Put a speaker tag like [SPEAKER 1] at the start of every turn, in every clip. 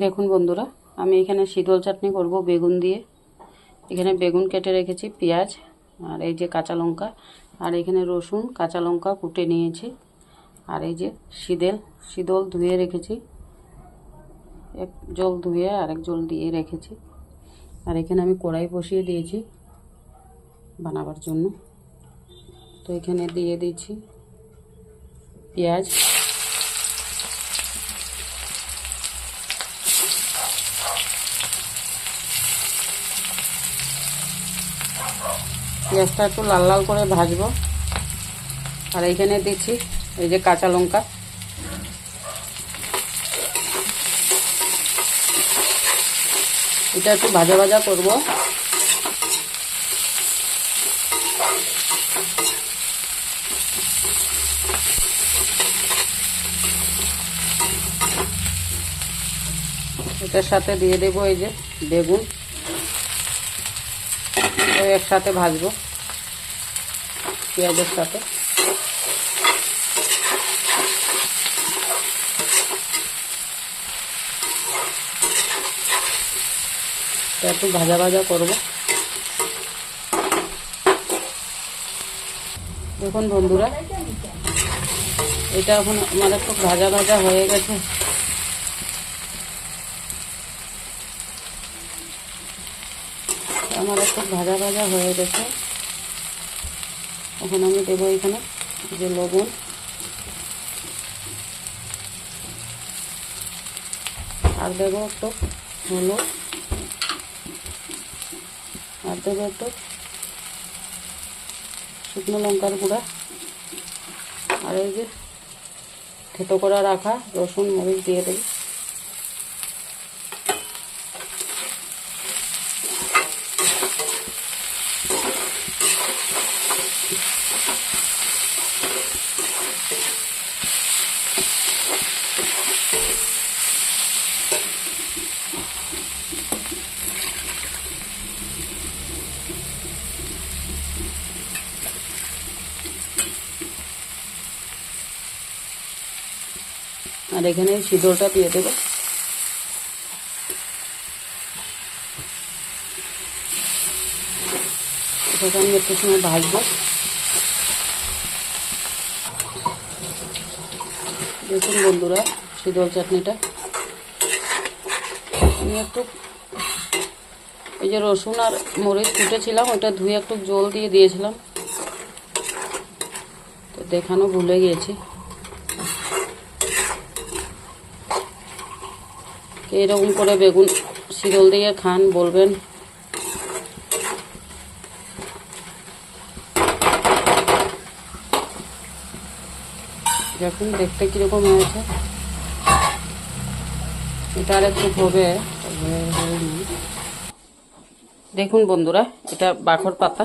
[SPEAKER 1] দেখুন বন্ধুরা, আমি এখানে শীতল চাটনি করব বেগুন দিয়ে। এখানে বেগুন কেটে রেখেছি, পেঁয়াজ আর এই যে কাঁচা লঙ্কা, আর এখানে রসুন কাঁচা লঙ্কা কুটে নিয়েছি, আর এই যে শীতল ধুয়ে রেখেছি, এক জল ধুয়ে আরেক জল দিয়ে রেখেছি। আর এখানে আমি কড়াই বসিয়ে দিয়েছি বানাবার জন্য। তো এখানে দিয়ে দিচ্ছি পেঁয়াজ, পেঁয়াজটা একটু লাল লাল করে ভাজবো। আর এইখানে দিচ্ছি এই যে কাঁচা লঙ্কা, এটা একটু ভাজা ভাজা করব। এটার সাথে দিয়ে দেবো এই যে বেগুন, একসাথে ভাজবো পেঁয়াজের সাথে। একটু ভাজা ভাজা করব। দেখুন বন্ধুরা, এটা এখন আমার একটু ভাজা ভাজা হয়ে গেছে। আমার একটু ভাজা ভাজা হয়ে গেছে। এখন আমি দেবো এখানে যে লবণ, আর দেবো একটু হলুদ, আর দেবো একটু শুকনো লঙ্কার গুঁড়া, আর এই যে থেতো করে রাখা রসুন মরিচ দিয়ে দেবো। আর এখানে শীতলটা দিয়ে দেবো। এটাকে আমি একটু সময় ভাজবো। দেখুন বন্ধুরা, শীতল চাটনিটা আমি একটু এই যে রসুন আর মরিচ কুটেছিলাম, ওটা ধুয়ে একটু জল দিয়ে দিয়েছিলাম, তো দেখানো ভুলে গিয়েছি। এরকম করে বেগুন শীতল দিয়ে খান বলবেন। দেখুন দেখতে কিরকম হয়েছে। এটা আর একটু হবে। দেখুন বন্ধুরা, এটা বাখর পাতা,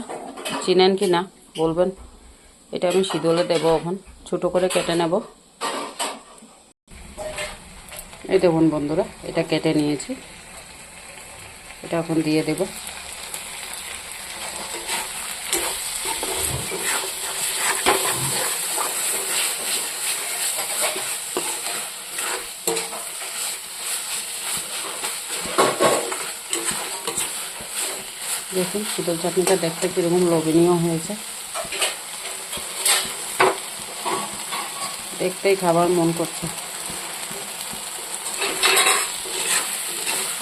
[SPEAKER 1] চিনেন কি না বলবেন। এটা আমি শীতলে দেবো, এখন ছোটো করে কেটে নেব। এই দেখুন বন্ধুরা, এটা কেটে নিয়েছি, এটা এখন দিয়ে দেব। দেখুন শীতল চাটনিটা দেখতে কীরকম লোভনীয় হয়েছে, দেখতেই খাবার মন করছে।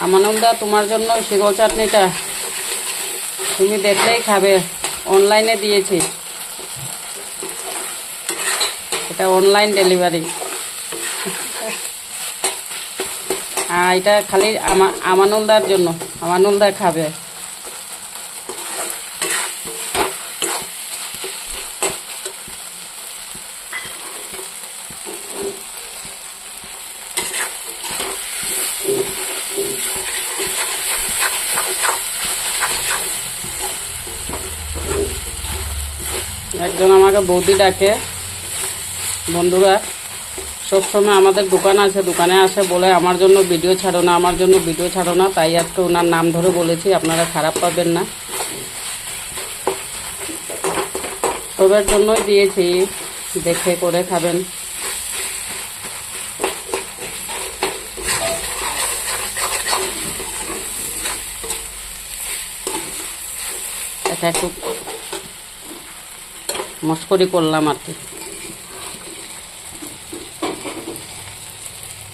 [SPEAKER 1] আমানন্দা, তোমার জন্য শীতল চাটনিটা তুমি দেখলেই খাবে। অনলাইনে দিয়েছি, এটা অনলাইন ডেলিভারি। আর এটা খালি আমানন্দার জন্য, আমানন্দা খাবে। একজন আমাকে বৌদি ডাকে। বন্ধুরা, সবসময় আমাদের দোকান আছে, দোকানে আসে বলে আমার জন্য ভিডিও ছাড়ো না, আমার জন্য ভিডিও ছাড়ো না, তাই আজকে ওনার নাম ধরে বলেছি, আপনারা খারাপ পাবেন না। সবার জন্যই দিয়েছি, দেখে করে খাবেন। এটা একটু মস্করি করলাম আর কি।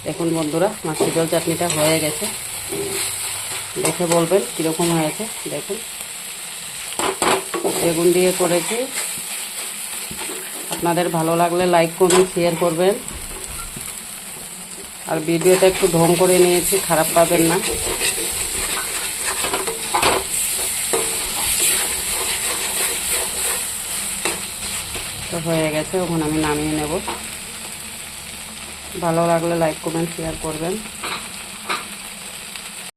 [SPEAKER 1] দেখুন বন্ধুরা, আমার শীতল চাটনিটা হয়ে গেছে, দেখে বলবেন কীরকম হয়েছে। দেখুন বেগুন দিয়ে করেছি। আপনাদের ভালো লাগলে লাইক কমেন্ট শেয়ার করবেন। আর ভিডিওটা একটু ঢং করে নিয়েছি, খারাপ পাবেন না। তো হয়ে গেছে, ওখানে আমি নামিয়ে নেব। ভালো লাগলে লাইক কমেন্ট শেয়ার করবেন।